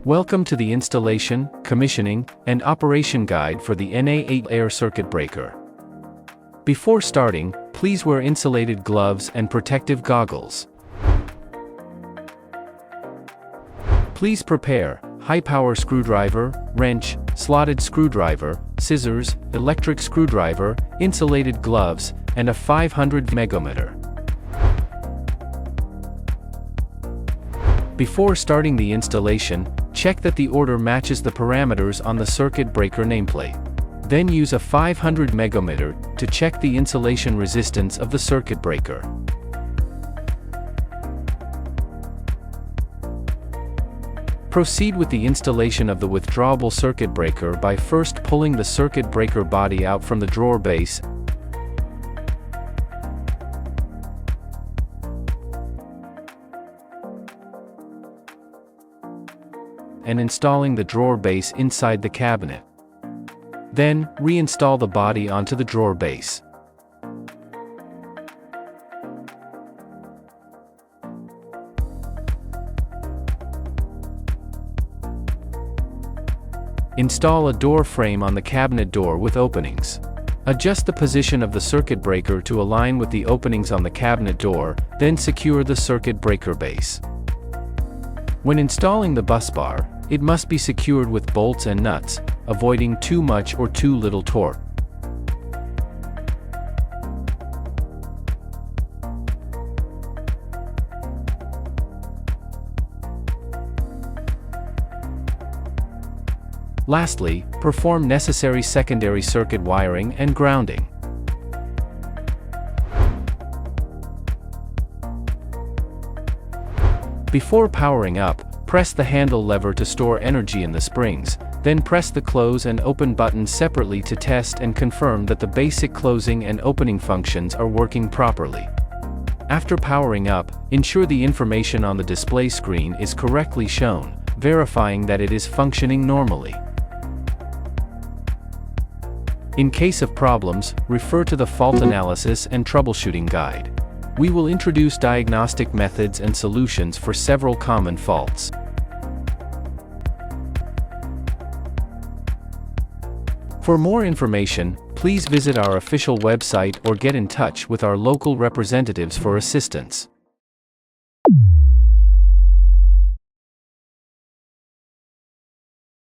Welcome to the installation, commissioning, and operation guide for the NA8 air circuit breaker. Before starting, please wear insulated gloves and protective goggles. Please prepare high-power screwdriver, wrench, slotted screwdriver, scissors, electric screwdriver, insulated gloves, and a 500 megometer. Before starting the installation, check that the order matches the parameters on the circuit breaker nameplate. Then use a 500 megometer to check the insulation resistance of the circuit breaker. Proceed with the installation of the withdrawable circuit breaker by first pulling the circuit breaker body out from the drawer base and installing the drawer base inside the cabinet. Then, reinstall the body onto the drawer base. Install a door frame on the cabinet door with openings. Adjust the position of the circuit breaker to align with the openings on the cabinet door, then secure the circuit breaker base. When installing the bus bar, it must be secured with bolts and nuts, avoiding too much or too little torque. Lastly, perform necessary secondary circuit wiring and grounding. Before powering up, press the handle lever to store energy in the springs, then press the close and open buttons separately to test and confirm that the basic closing and opening functions are working properly. After powering up, ensure the information on the display screen is correctly shown, verifying that it is functioning normally. In case of problems, refer to the fault analysis and troubleshooting guide. We will introduce diagnostic methods and solutions for several common faults. For more information, please visit our official website or get in touch with our local representatives for assistance.